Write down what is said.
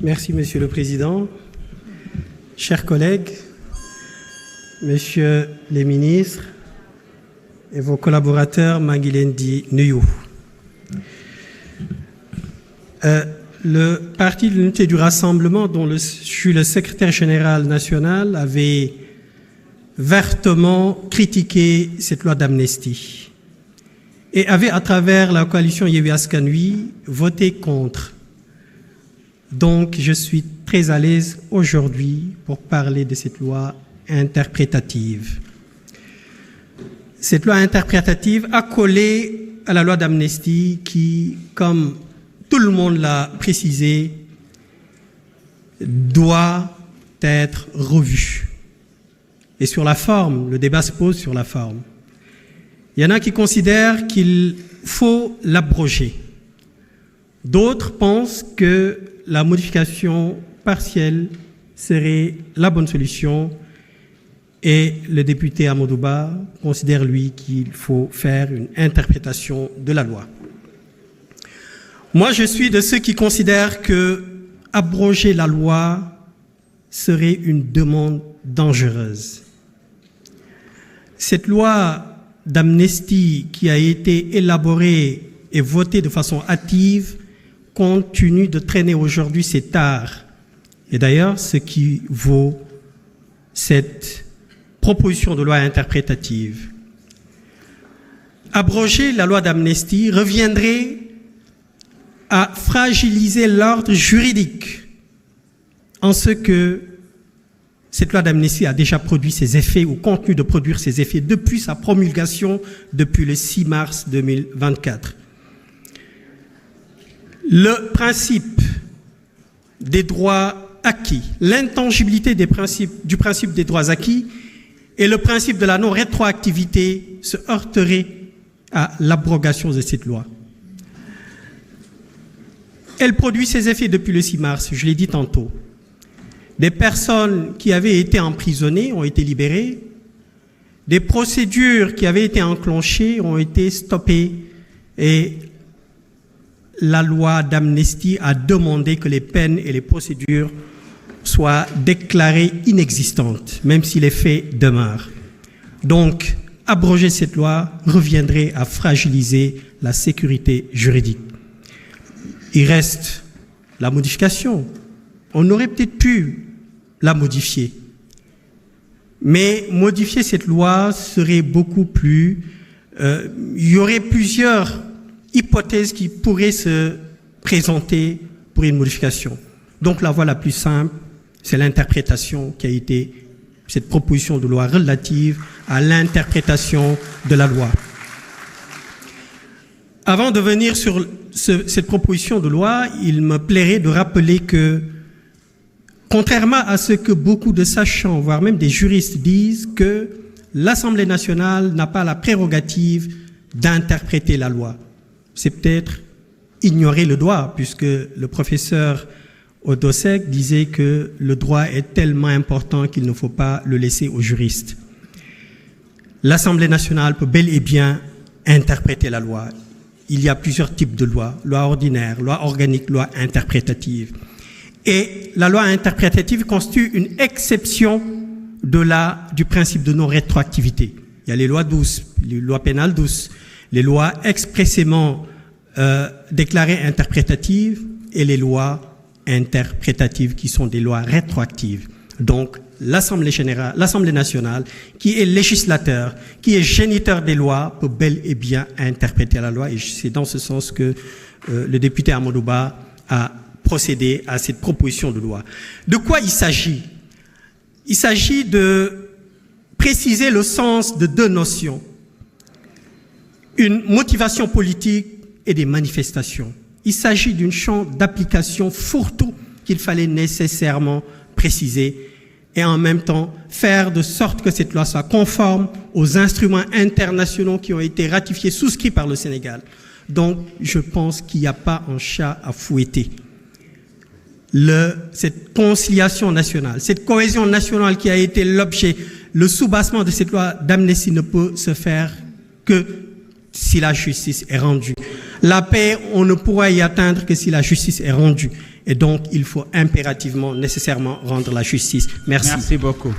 Merci, Monsieur le Président. Chers collègues, Messieurs les ministres et vos collaborateurs, Mangilendi Nuyou. Le Parti de l'Unité du Rassemblement, dont je suis le secrétaire général national, avait vertement critiqué cette loi d'amnistie et avait, à travers la coalition Yewwi Askan Wi, voté contre. Donc, je suis très à l'aise aujourd'hui pour parler de cette loi interprétative. Cette loi interprétative a collé à la loi d'amnistie qui, comme tout le monde l'a précisé, doit être revue. Et sur la forme, le débat se pose sur la forme. Il y en a qui considèrent qu'il faut l'abroger. D'autres pensent que la modification partielle serait la bonne solution et le député Amadou Ba considère, lui, qu'il faut faire une interprétation de la loi. Moi, je suis de ceux qui considèrent que abroger la loi serait une demande dangereuse. Cette loi d'amnistie qui a été élaborée et votée de façon hâtive continue de traîner aujourd'hui ses tares. Et d'ailleurs, ce qui vaut cette proposition de loi interprétative. Abroger la loi d'amnistie reviendrait à fragiliser l'ordre juridique en ce que cette loi d'amnistie a déjà produit ses effets ou continue de produire ses effets depuis sa promulgation, depuis le 6 mars 2024. Le principe des droits acquis, l'intangibilité du principe des droits acquis et le principe de la non-rétroactivité se heurteraient à l'abrogation de cette loi. Elle produit ses effets depuis le 6 mars, je l'ai dit tantôt. Des personnes qui avaient été emprisonnées ont été libérées. Des procédures qui avaient été enclenchées ont été stoppées. Et la loi d'amnistie a demandé que les peines et les procédures soient déclarées inexistantes, même si les faits demeurent. Donc, abroger cette loi reviendrait à fragiliser la sécurité juridique. Il reste la modification. On aurait peut-être pu la modifier. Mais modifier cette loi serait beaucoup plus... il y aurait plusieurs hypothèses qui pourraient se présenter pour une modification. Donc la voie la plus simple, c'est l'interprétation qui a été cette proposition de loi relative à l'interprétation de la loi. Avant de venir sur cette proposition de loi, il me plairait de rappeler que, contrairement à ce que beaucoup de sachants, voire même des juristes disent, que l'Assemblée nationale n'a pas la prérogative d'interpréter la loi. C'est peut-être ignorer le droit, puisque le professeur Odosek disait que le droit est tellement important qu'il ne faut pas le laisser aux juristes. L'Assemblée nationale peut bel et bien interpréter la loi. Il y a plusieurs types de lois, loi ordinaire, loi organique, loi interprétative. Et la loi interprétative constitue une exception du principe de non-rétroactivité. Il y a les lois douces, les lois pénales douces, les lois expressément déclarées interprétatives et les lois interprétatives qui sont des lois rétroactives. Donc, l'Assemblée nationale, qui est législateur, qui est géniteur des lois, peut bel et bien interpréter la loi. Et c'est dans ce sens que le député Amadou Ba a procédé à cette proposition de loi. De quoi il s'agit? Il s'agit de préciser le sens de deux notions. Une motivation politique et des manifestations. Il s'agit d'un champ d'application fourre-tout qu'il fallait nécessairement préciser et en même temps faire de sorte que cette loi soit conforme aux instruments internationaux qui ont été ratifiés, souscrits par le Sénégal. Donc, je pense qu'il n'y a pas un chat à fouetter. Cette conciliation nationale, cette cohésion nationale qui a été l'objet, le soubassement de cette loi d'amnistie ne peut se faire que si la justice est rendue. La paix, on ne pourra y atteindre que si la justice est rendue. Et donc, il faut impérativement, nécessairement rendre la justice. Merci. Merci beaucoup.